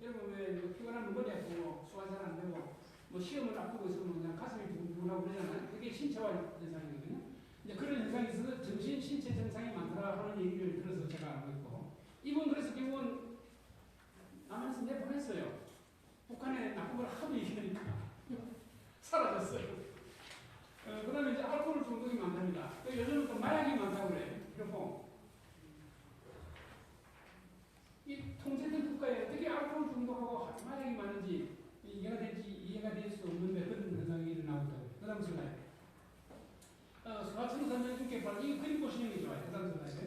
여러분 왜 피곤하면 머리 아프고 소화 잘 안 되고 뭐 시험을 앞두고 있으면 그냥 가슴이 두근두근하고 그러잖아요. 그게 신체화 현상이거든요. 이제 그런 현상이 있어서 정신, 신체 증상이 많더라 하는 얘기를 들어서 제가 알고 있고 이분 그래서 결국은 남한에서 내보냈어요. 북한에 나쁜 걸 하도 얘기하니까 사라졌어요. 그 다음에 이제 알코올 중독이 많답니다. 요즘은 또 마약이 많다고 그래요. 그리고 이 통제된 국가에 어떻게 알코올 중독하고 마약이 많은지 이해가 될 수 없는데 그런 현상이 일어나고 있다고. 그 다음 슬라이드. 수화천선전 중계발 이거 그림 보시는 게 좋아요. 그 다음 슬라이드.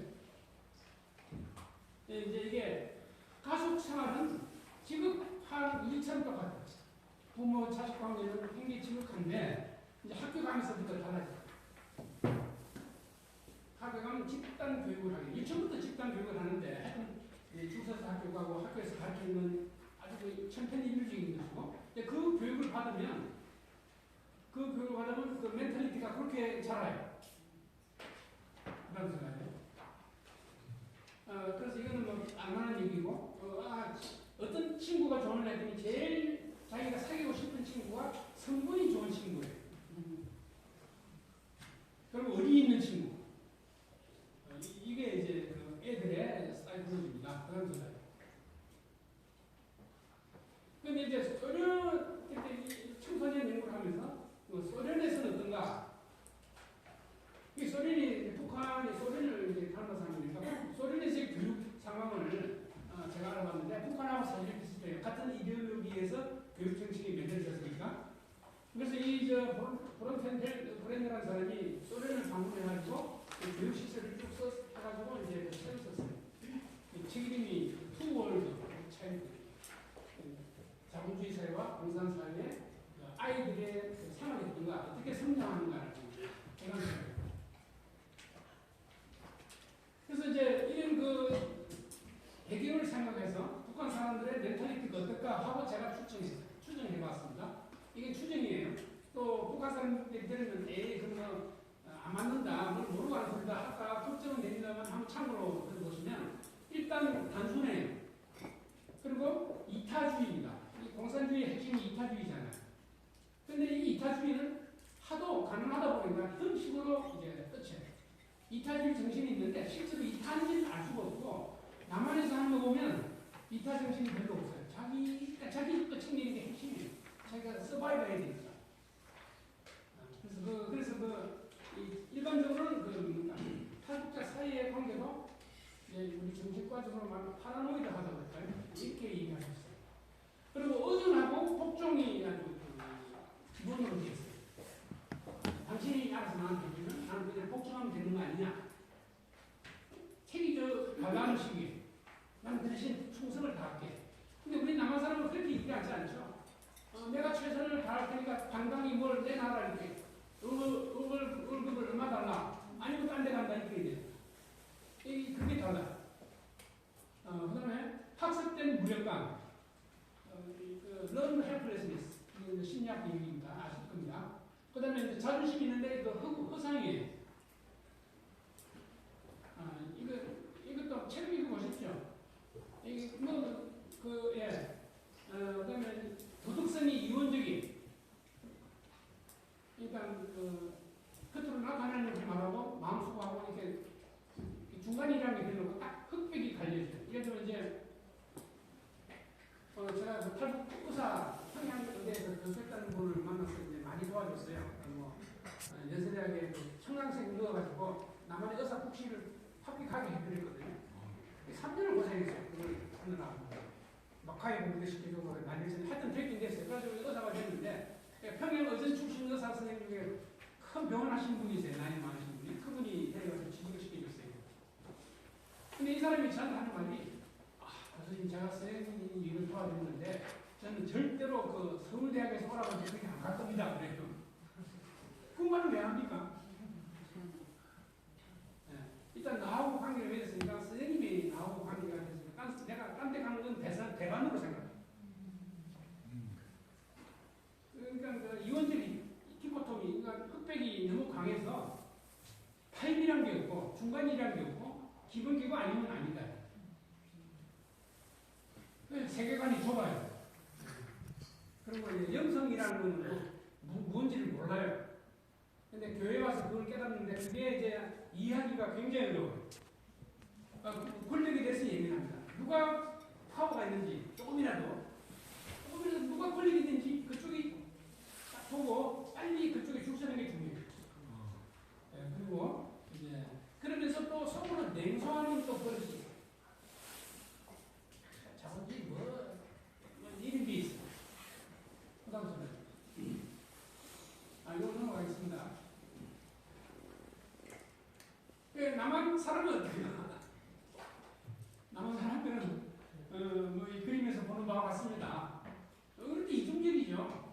이제 이게 가족 생활은 지극한 일처럼 똑같아요. 부모 자식 관계는 굉장히 지극한데 이제 학교 가면서부터 달라져요. 학교 가면 집단 교육을 하게. 유치원부터 집단 교육을 하는데 하여튼 줄 서서 학교 가고 학교에서 가르치는 아주 천편일률적인 것이고 그 교육을 받으면 그 멘탈리티가 그렇게 자라요. 그런 생각이에요. 그래서 이거는 뭐 알만한 얘기고 어떤 친구가 조언을 했더니 제일 자기가 사귀고 싶은 친구가 성분이 좋은 친구예요. 그리고 의리 있는 친구. 이게 이제 그 애들의 사이코로지입니다. 그런 거예요. 근데 이제 소련 그때 청소년 연구를 하면서 소련에서는 어떤가? 나왔는데 북한하고 사실 비슷해요. 같은 이데올로기에서 교육 정책이 만들어졌으니까. 그래서 이저 브론텐벨 사람이 소련을 방문해가지고 교육 시설을 쭉 써가지고 이제 책을 썼어요. 책 이름이 투 월드 차일드, 자본주의 사회와 공산 사회의 아이들의 생활이 어떤가, 어떻게 성장하는가를 이런 거예요. 그래서 이제 이런 그 배경을 생각해서 북한 사람들의 멘탈리티가 어떨까 하고 제가 추정해봤습니다. 이게 추정이에요. 또 북한 사람들이 들으면 에이 그러면 안 맞는다, 뭘 모르고 하는 소리다 할까 걱정은 됩니다만 한번 참고로 들어보시면 일단 단순해요. 그리고 이타주의입니다. 이 공산주의의 핵심이 이타주의잖아요. 근데 이 이타주의는 하도 가능하다 보니까 형식으로 이제 끝이에요. 이타주의 정신이 있는데 실제로 이타인지는 알 수가 없고 남한에서 하는 거 보면 이타 정신이 별로 없어요. 자기 끝을 내는 게 핵심이에요. 자기가 서바이브 해야 되니까. 그래서 일반적으로는 뭡니까? 탈북자 사이의 관계도 우리 정신과적으로 말하면 파라노이드 하다고 할까요? 이렇게 얘기할 수 있어요. 그리고 의존하고 복종이 아주 기본으로 되어 있어요. 당신이 알아서 나한테 해주면 나는 그냥 복종하면 되는 거 아니냐? 책이 가가는 식이에요. 나는 그 대신 충성을 다할게. 근데 우리 남한 사람은 그렇게 얘기하지 않죠. 내가 최선을 다할 테니까 당당히 뭘 내놔라 이렇게. 월급을 얼마 달라. 아니면 딴 데 간다 이렇게 돼요. 그게 달라. 그 다음에 학습된 무력감. learn helplessness. 이거 심리학 얘기입니다. 아실 겁니다. 그 다음에 자존심 있는데 허상이에요. 이것도 책 읽어보십시오. 이게 그 다음에 도덕성이 이원적인. 그러니까 겉으로 나타나는 이렇게 말하고 마음속하고 이렇게 중간이라는 게 별로 딱 흑백이 갈려져요. 예를 들면 이제 제가 그 탈북 의사 평양대에서 교수했다는 분을 만나서 이제 많이 도와줬어요. 연세대학에 청강생 넣어가지고 남한의 의사 복식을 합격하게 해드렸거든요. 3년을 고생했어요. 그걸 하느라고. 막하에 공부도 시키고 난리를 하여튼 됐긴 됐어요. 그래가지고 의사가 됐는데 평양 의전 출신 의사 선생님 중에 큰 병원 하신 분이 있어요. 나이 많으신 분이. 그분이 데려가서 취직을 시켜줬어요. 근데 이 사람이 저한테 하는 말이 교수님 제가 선생님 일을 도와줬는데 저는 절대로 그 서울대학에서 오라고 해서 그렇게 안 갈 겁니다. 그래요. 그 말은 왜 합니까? 일단 나하고 관계가 맺었으니까 선생님이 나하고 관계가 됐으니까 내가 딴 데 가는 건 대관으로 생각해요. 그러니까 그 이원적인 디코토미, 그러니까 흑백이 너무 강해서 타입이란 게 없고 중간이란 게 없고 기본기고 아니면 아니다. 세계관이 좁아요. 그리고 이제 영성이라는 건 뭔지를 몰라요. 근데 교회 와서 그걸 깨닫는데 그게 이제 이해하기가 굉장히 어려워요. 권력에 대해서 예민합니다. 누가 파워가 있는지 조금이라도 누가 권력이 있는지 그쪽이 딱 보고 빨리 그쪽에 줄 서는 게 중요해요. 그리고 이제 그러면서 또 속으로 냉소하는 또 버릇이 있어요. 자본주의 이런 게 있어요. 그 다음 소리. 이거 넘어가겠습니다. 남한 사람은 어때요? 남한 사람들은 이 그림에서 보는 바와 같습니다. 그런데 이중적이죠.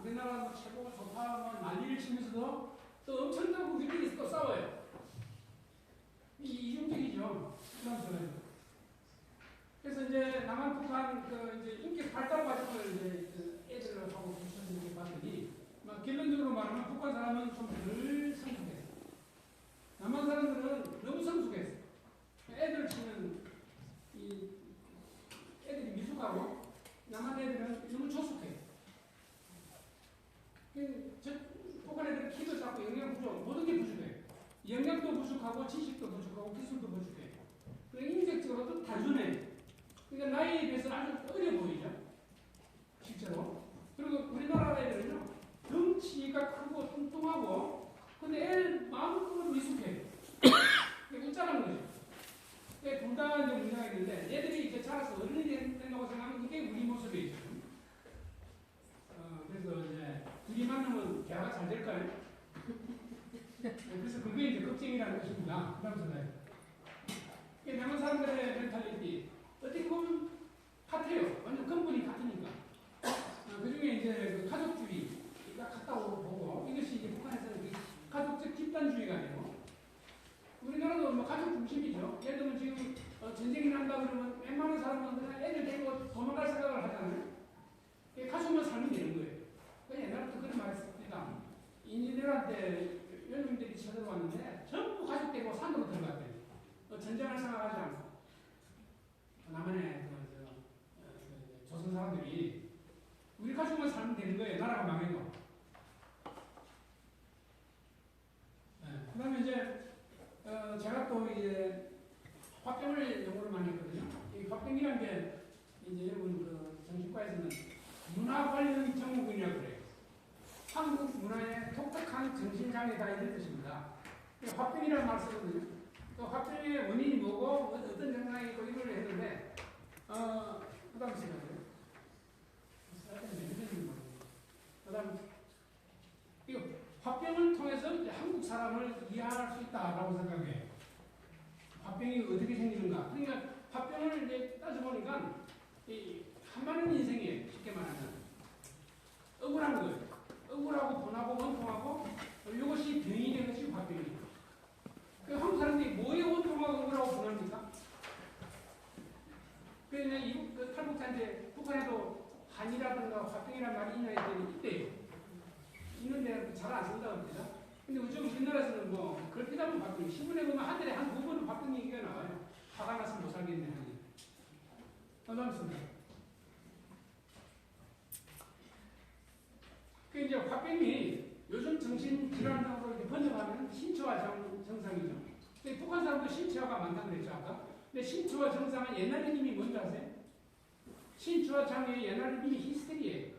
우리나라 최고 좋다 난리를 치면서도 또 엄청나게 우리끼리 또 싸워요. 이중적이죠. 그래서 이제 남한 북한 이제 인기 발달 과정을 이제 애들하고 부처님 봤더니 결론적으로 말하면 북한 사람은 좀 덜 성숙했어요. 남한 사람들은 너무 성숙했어요. 애들 치면 애들이 미숙하고 남한 애들은 너무 조숙해요. 북한 애들은 키도 작고 영양 부족, 모든 게 부족해요. 영양도 부족하고 지식도 부족하고 기술도 부족해요. 그리고 인격적으로도 단순해요. 그러니까 나이에 비해서 아주 어려 보이죠. 실제로. 그리고 우리나라 애들은요, 덩치가 크고 뚱뚱하고, 근데 애는 마음껏 미숙해요. 그게 웃자는 거죠. 둘 다 이제 문제가 그래서 그게 이제 걱정이라는 것입니다. 그 다음 전에. 남한 사람들의 멘탈리티, 어떻게 보면 같아요. 완전 근본이 같으니까. 그 중에 이제 그 가족주의가 같다고 보고, 이것이 이제 북한에서는 그 가족적 집단주의가 아니고, 우리나라도 뭐 가족 중심이죠. 예를 들면 지금 전쟁이 난다 그러면 웬만한 사람은 그냥 애들 데리고 도망갈 생각을 하잖아요. 가족만 살면 되는 거예요. 옛날부터 그런 말 했습니다. 인지들한테 연령들이 쳐들어왔는데 전부 가족 데리고 산으로 들어갔대요. 전쟁을 생각하지 않고. 남한의 조선 사람들이 우리 가족만 살면 되는 거예요. 나라가 망해도. 그 다음에 이제 제가 또 이제 화병을 연구를 많이 했거든요. 이 화병이라는 게 이제 여러분 그 정신과에서는 문화 관련 증후군이라고 그래요. 한국 문화의 독특한 정신장애다 이런 뜻입니다. 화병이라는 말을 쓰거든요. 그 화병의 원인이 뭐고 어떤 증상이 있고 이걸 했는데 그 다음 시간에 그 다음 이거 화병을 통해서 이제 한국 사람을 이해할 수 있다라고 생각해요. 화병이 어떻게 생기는가. 그러니까 화병을 이제 따져보니까 이 한마는 인생이에요. 쉽게 말하면 억울한 거예요. 억울하고 분하고 원통하고 이것이 병이 된 것이 화병이에요. 그 한국 사람들이 뭐에 원통하고 억울하고 분합니까? 그래서 그 탈북자인데 북한에도 한이라든가 화병이라는 말이 있냐 했더니 있대요. 있는데 잘 안 쓴다고 합니다. 근데 요즘 우리나라에서는 뭐 그걸 피다면 화병이 신문에 보면 한 달에 한 2번은 화병 얘기가 나와요. 화가 나서 못 살겠네 하니. 감사합니다. 그 이제 화병이 요즘 정신질환으로 이렇게 번역하면 신체화 정상이죠. 근데 북한 사람도 신체화가 많다고 그랬죠, 아까? 근데 신체화 정상은 옛날 이름이 뭔지 아세요? 신체화 장애의 옛날 이름이 히스테리예요.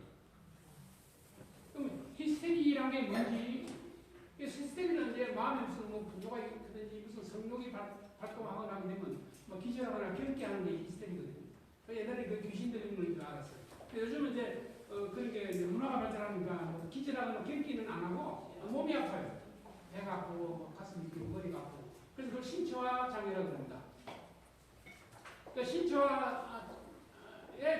그럼 히스테리라는 게 뭔지, 히스테리는 이제 마음에 무슨 뭐 분노가 있든지 무슨 성욕이 발동하거나 하게 되면 뭐 기절하거나 경기하는 게 히스테리거든요. 옛날에 그 귀신 들린 걸 줄 알았어요. 요즘은 이제 그렇게 문화가 발전하니까 뭐 기절하거나 경기는 안 하고 몸이 아파요. 배가 아프고 뭐 가슴이 아프고 머리가 아프고. 그래서 그걸 신체화 장애라고 합니다. 그러니까 신체화의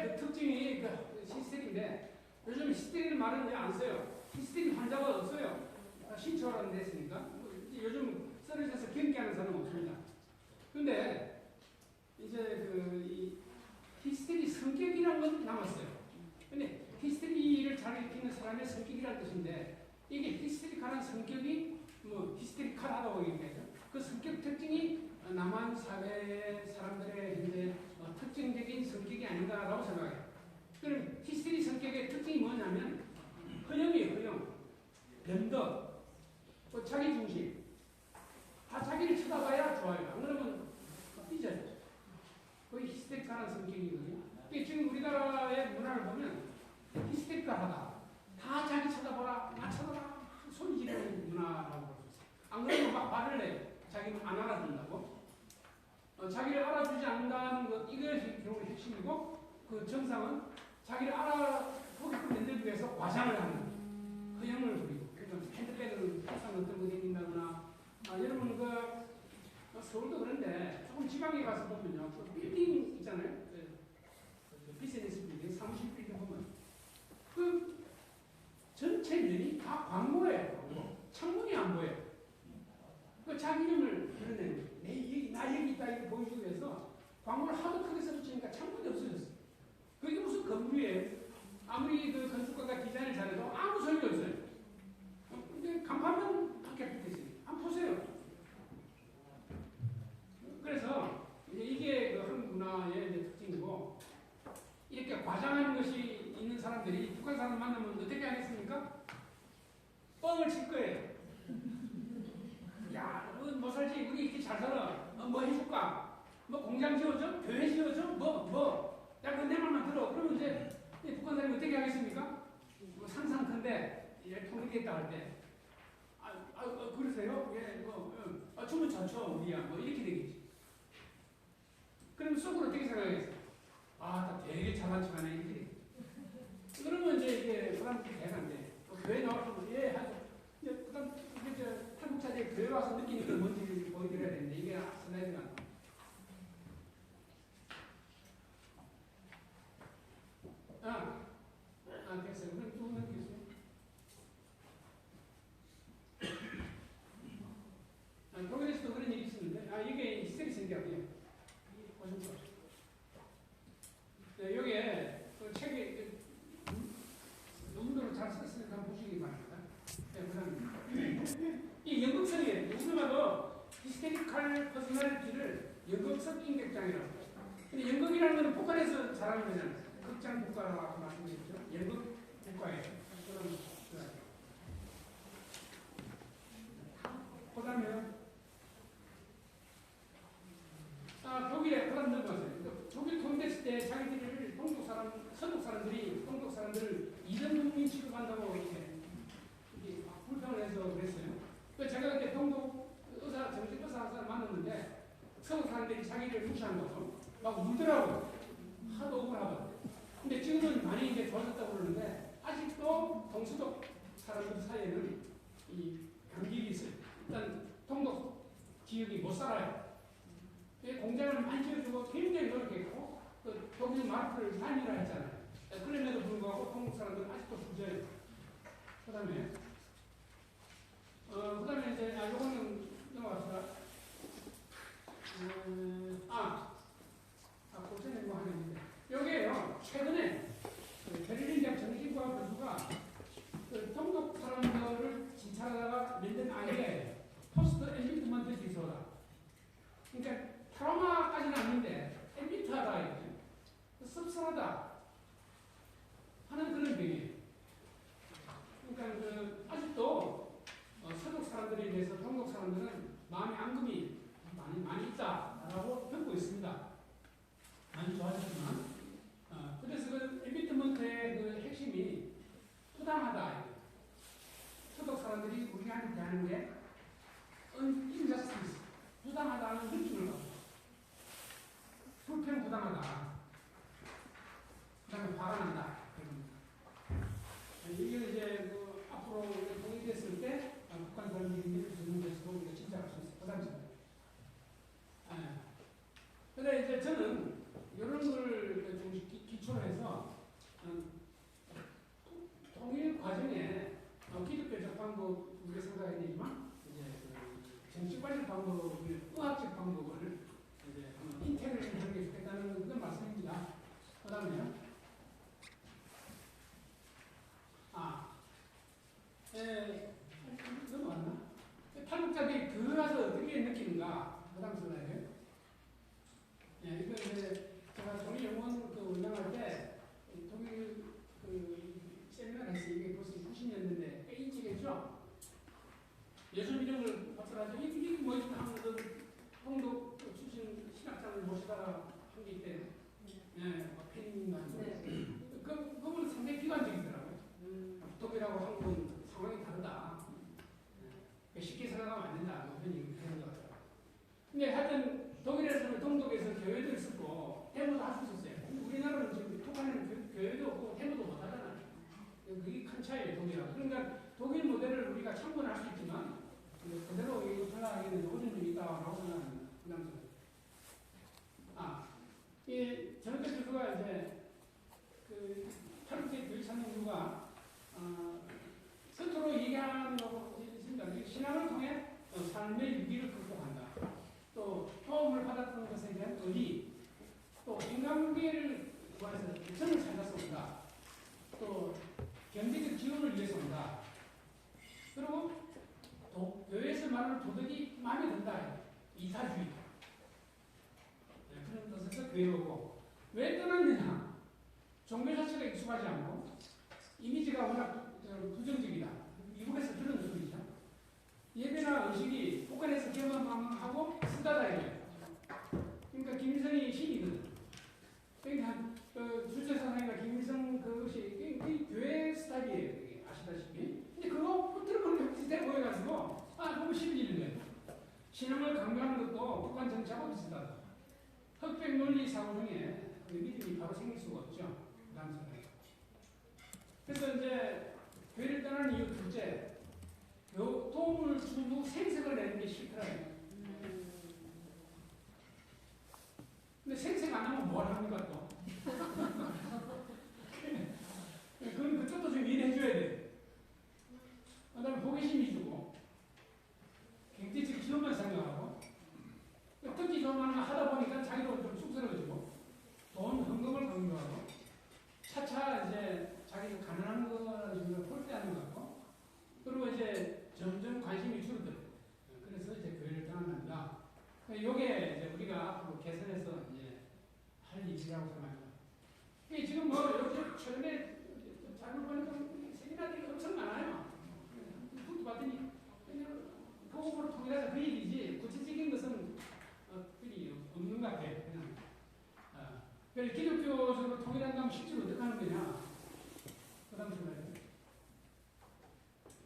그 특징이 그 히스테리인데 요즘 히스테리는 말은 왜 안 써요? 히스테리 환자가 없어요. 신체화라는 데 했으니까. 요즘 쓰러져서 경기하는 사람은 없습니다. 근데 이제 이 히스테리 성격이라는 건 남았어요. 근데 히스테리를 잘 익히는 사람의 성격이라는 뜻인데 이게 히스테리컬한 성격이 뭐 히스테리컬하다고 얘기하죠. 그 성격 특징이 남한 사회의 사람들의 현재 특징적인 성격이 아닌가라고 생각해요. 그럼 히스테리 성격의 특징이 뭐냐면 허영이에요. 허영, 변덕, 또 자기중심. 다 자기를 쳐다봐야 좋아요. 안 그러면 삐져요. 거의 히스테리컬한 성격이거든요. 지금 우리나라의 문화를 보면 히스테리컬하다. 다 자기 쳐다봐라, 나 쳐다봐. 소리 지르는 문화라고 볼 수 있어요. 안 그러면 막 말을 해요. 자기는 안 알아준다고. 자기를 알아주지 않는다는 것, 이것이 경우의 핵심이고, 그 정상은 자기를 알아보게끔 만들기 위해서 과장을 하는 허영을 부리고, 그러니까 핸드백을 항상 들고 다닌다거나, 여러분 서울도 그런데 조금 지방에 가서 보면요, 빌딩 있잖아요. 비즈니스 빌딩, 사무실 빌딩 보면 그 전체 면이 다 광고예요. 광고. 창문이 안 보여요. 그 자기 이름을 드러내는 거예요. 나 여기 있다 이렇게 보여주기 위해서 광고를 하도 크게 써붙이니까 창문이 없어졌어요. 그게 무슨 건물이에요. 아무리 그 건축가가 디자인을 잘해도 아무 소용이 없어요. 근데 간판은 밖에 붙어 있어요. 한번 보세요. 그래서 이게 그 한국 문화의 특징이고, 이렇게 과장하는 것이 있는 사람들이 북한 사람 만나면 어떻게 하겠습니까? 뻥을 칠 거예요. 야, 뭐 살지? 우리 이렇게 잘 살아. 뭐 해줄까? 뭐 공장 지어줘? 교회 지어줘? 야, 그 내 말만 들어. 그러면 이제 북한 사람이 어떻게 하겠습니까? 뭐 상상컨대 이렇게 통일됐다 할 때, 그러세요? 예, 춤은 좋죠, 우리야. 뭐 이렇게 되겠지. 그럼 속으로 어떻게 생각하겠어요? 나 되게 잘난 척하네, 이렇게. 그러면 이제 사람들이 대단한데, 교회 나와서, 하죠. 그다음, 탈북자들이 교회 와서 잘 썼으니까 한번 보시기 바랍니다. 네, 그다음 이 연극성이에요. 요즘에도 히스테리컬 퍼스널리티를 연극성 인격장이라고 해요. 근데 연극이라는 건 북한에서 잘하는 거잖아요. 극장 국가라고 말씀드렸죠. 연극 국가예요. 그 다음에 독일에 그런 넘어갔어요. 독일 통일됐을 때 자기들을 서독 사람들을 이등국민 취급한다고 이렇게 막 불평을 해서 그랬어요. 제가 그때 병독 정식 의사를 만났는데 서독 사람들이 자기를 무시한다고 막 울더라고요. 하도 억울하거든요. 근데 지금은 많이 이제 좋아졌다고 그러는데 아직도 동서독 사람들 사이에는 이 간격이 있어요. 일단 동독 지역이 못 살아요. 공장을 많이 지어주고 굉장히 노력했고 또 독일 마르크를 산이라 했잖아요. 그럼에도 불구하고 한국 사람들은 아직도 부자예요. 그 다음에 이제 요거는 넘어갑시다. 고생이 뭐 하는데 여기에요. 최근에 베를린 대학 정신과학 교수가 동독 사람들을 진찰하다가 만든 아이디어예요. 포스트 엔비트먼트 디소다. 그러니까 트라우마까지는 아닌데 엔비트하다 이거죠. 씁쓸하다 하는 그런 병이에요. 그러니까 아직도 서독 사람들에 대해서 동독 사람들은 마음의 앙금이 많이 있다라고 겪고 있습니다. 많이 좋아졌지만 그래서 그 엔비트먼트의 그 핵심이 부당하다. 서독 사람들이 우리한테 대하는 게 injustice, 부당하다는 느낌을 갖고 불평부당하다. 그 다음에 화가 난다. 이게 이제 앞으로 통일됐을 때 북한 사람들이 듣는 데서도 우리가 짐작할 수 있어요. 부담스러워요. 근데 이제 저는 이런 걸 좀 기초로 해서 통일 과정에 기득권적 방법 우리가 생각해야 되지만 이제 정치관적 방법, 의학적 방법을 이제 인테그레이션 하는 게 좋겠다는 그런 말씀입니다. 그 다음에요. 넘어갔나? 탈북자들이 들어가서 어떻게 느끼는가? 부담스러워요. 이거 이제 제가 독일 영문 운영할 때 독일 세미나를 했어요. 이게 벌써 90년대인데 꽤 일찍했죠? 예술민영을 받더라도 이게 뭐 하면서 홍독 출신 신학자를 모시다가 한 게 있대요. 팬인가 그거는 상당히 비관적이더라고요. 독일하고 한국은 상황이 다르다. 쉽게 생각하면 안 된다. 그런 얘기 하는 것 같아요. 근데 하여튼 독일에서는 동독에서 교회도 있었고 해무도 할 수 있었어요. 우리나라는 지금 북한에는 교회도 없고 해무도 못 하잖아요. 그게 큰 차이예요, 독일하고. 그러니까 독일 모델을 우리가 참고할 수 있지만 그대로 이거 생각하기에는 오전이 있다고 생각합니다. 부담스러워요. 이 전학교 교수가 이제 탈북자 교육 찾는 이유가 서투로 얘기하는 거고 있습니다. 신앙을 통해 삶의 위기를 극복한다. 또 도움을 받았던 것에 대한 의리, 또 인간관계를 구해서 개선을 살려서 온다. 또 경제적 지원을 위해서 온다. 그리고 교회에서 말하는 도덕이 마음에 든다. 이사주의. 그런 뜻에서 교회에 오고. 왜 떠났느냐? 종교 자체가 익숙하지 않고 이미지가 워낙 부정적이다. 미국에서 들은 소리죠. 예배나 의식이 북한에서 경험하고 쓰다다 이거예요. 그러니까 김일성이 신이거든. 그러니까 주체사상이나 김일성 그것이 교회 스타일이에요. 아시다시피. 근데 그거 붙들어보는 게 비슷해 보여가지고 너무 신비는 거예요. 신앙을 강조하는 것도 북한 정치하고 비슷하다. 흑백 논리 사고 중에 믿음이 바로 생길 수가 없죠. 그래서 이제 교회를 떠나는 이유 둘째, 도움을 준 후 생색을 내는 게 싫더라고요. 근데 생색 안 하면 뭘 합니까 또? 그건 그쪽도 좀 이해해줘야 돼. 그 다음에 호기심이 주고, 경제적 지원만 생각하고, 특기 좋은 하다 보니까 자기도 좀 쑥스러워지고, 돈, 헌금을 강조하고, 차차 이제 자기가 가난한 거를 하는 거냐? 부담스러워요.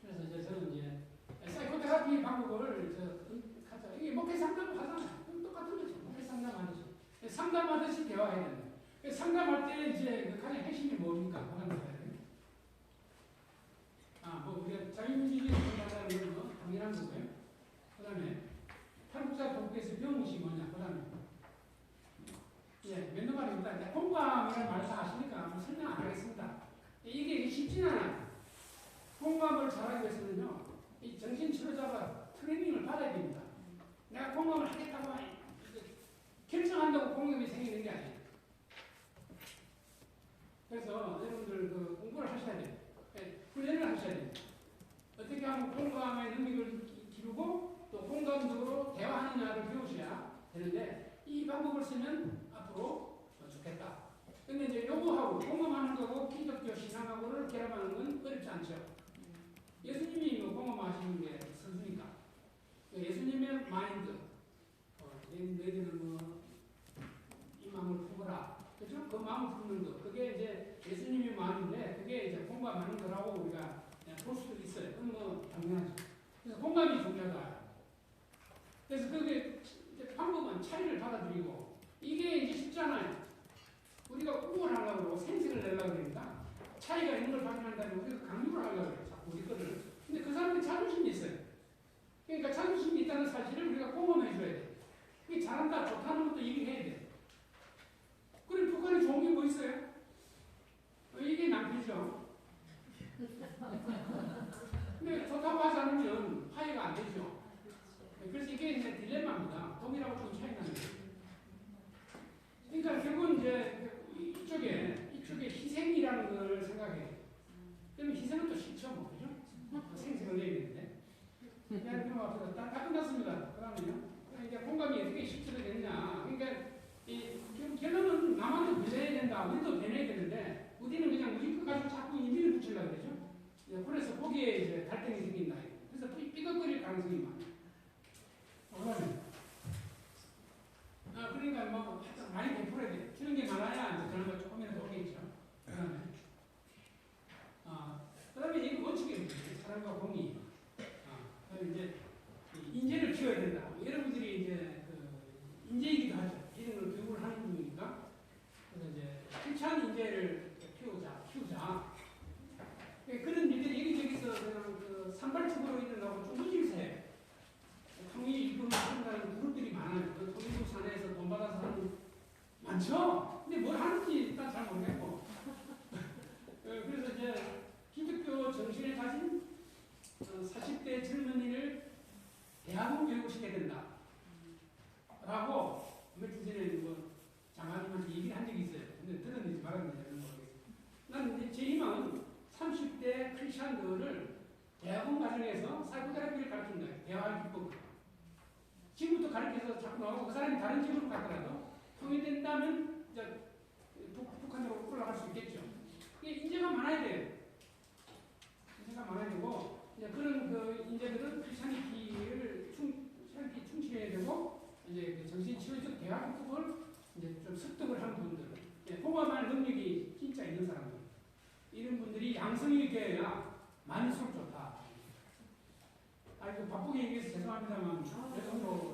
그래서 이제 저는 이제 사이코테라피 방법을 가자. 이게 목회 상담을 하잖아요. 똑같은 거죠. 목회 상담하듯이. 상담하듯이 대화해야 된다. 상담할 때 이제 그 가장 핵심이 뭡니까? 부담스러워요. 뭐 우리가 자유민주주의 공부한다는 건 당연한 거고요. 그 다음에 탈북자 독국에서 배운 것이 뭐냐? 그 다음에 몇 말입니다. 공감이라는 말을 다 아시니까 설명 안 하겠습니다. 이게 쉽지는 않아요. 공감을 잘하기 위해서는요, 이 정신치료자가 트레이닝을 받아야 됩니다. 내가 공감을 하겠다고 결정한다고 공감이 생기는 게 아니에요. 그래서 여러분들 그 공부를 하셔야 돼요. 훈련을 하셔야 됩니다. 어떻게 하면 공감의 능력을 기르고 또 공감적으로 대화하느냐를 배우셔야 되는데 이 방법을 쓰면 앞으로 좋겠다. 근데 이제 요거하고 공감하는 거하고 기독교 신앙하고를 결합하는 건 어렵지 않죠. 예수님이 뭐 공감하시는 게 선수니까. 예수님의 마인드, 너희들은 뭐 이 마음을 품어라. 그죠? 그 마음을 품는 거. 그게 이제 예수님의 마음인데 그게 이제 공감하는 거라고 우리가 볼 수도 있어요. 그건 뭐 당연하죠. 그래서 공감이 중요하다. 그래서 그게 방법은 차이를 받아들이고 이게 이제 쉽잖아요. 우리가 우월하려고 그러고 생색을 내려고 그러니까 차이가 있는 걸 발견한다면 우리가 강요를 하려고 그래요. 자꾸 우리 거를. 근데 그 사람은 자존심이 있어요. 그러니까 자존심이 있다는 사실을 우리가 공감해 줘야 돼요. 그게 잘한다, 좋다는 것도 얘기해야 돼요. 그럼 북한이 좋은 게 뭐 있어요? 이게 낭패죠. 근데 좋다고 하지 않으면 화해가 안 되죠. 그래서 이게 이제 딜레마입니다. 동일하고 좀 차이 나는 거예요. 그러니까 결국은 이제 이쪽에 희생이라는 걸 생각해요. 그러면 희생은 또 싫죠, 뭐, 그죠? 생색을 내야 되는데. 그냥 그럼 앞에서 다 끝났습니다. 그러면요. 이제 공감이 어떻게 실제로 되느냐. 그러니까 결론은 남한테 변해야 된다. 우리도 변해야 되는데 우리는 그냥 우리 것 가지고 자꾸 의미를 붙이려고 그러죠. 그래서 거기에 이제 갈등이 생긴다. 그래서 삐걱거릴 가능성이 많아요. 그러니까 뭐 많이 베풀어야 돼. 주는 게 많아야 이제 그런 거 조금이라도 오겠죠. 그다음에 이게 원칙이 사랑과 공의. 그다음에 이제 인재를 키워야 된다. 여러분들이 이제 그 인재이기도 하죠. 이런 걸 교육을 하는 분이니까. 그래서 이제 실천 인재를 키우자. 그런 일들이 여기저기서 그냥 그 산발적으로 일어나고 중부질서에 통일 일부를 한다는 그룹들이 많아요. 그 통일부 산하에서 돈 받아서 하는 많죠. 근데 뭘 하는지 일단 잘 모르겠고. 그래서 이제 기독교 정신을 가진 40대 젊은이를 대학원 교육을 시켜야 된다. 라고 며칠 전에 뭐 장관님한테 얘기를 한 적이 있어요. 근데 들었는지 말았는지 모르겠어요. 나는 제 희망은 30대 크리스찬들을 대학원 과정에서 사이코테라피를 가르치는 거예요. 대화의 기법을. 지금부터 가르쳐서 자꾸 나오고 그 사람이 다른 집으로 갔더라도 통일된다면 이제 북한으로 올라갈 수 있겠죠. 이게 인재가 많아야 돼요. 인재가 많아야 되고 이제 그런 그 인재들은 크리스찬리티를 충실해야 되고 이제 그 정신치료적 대화 기법을 이제 좀 습득을 한 분들, 공감할 능력이 진짜 있는 사람들. 이런 분들이 양성이 되어야 많을수록 좋다. 아이고 바쁘게 얘기해서 죄송합니다만, 그래서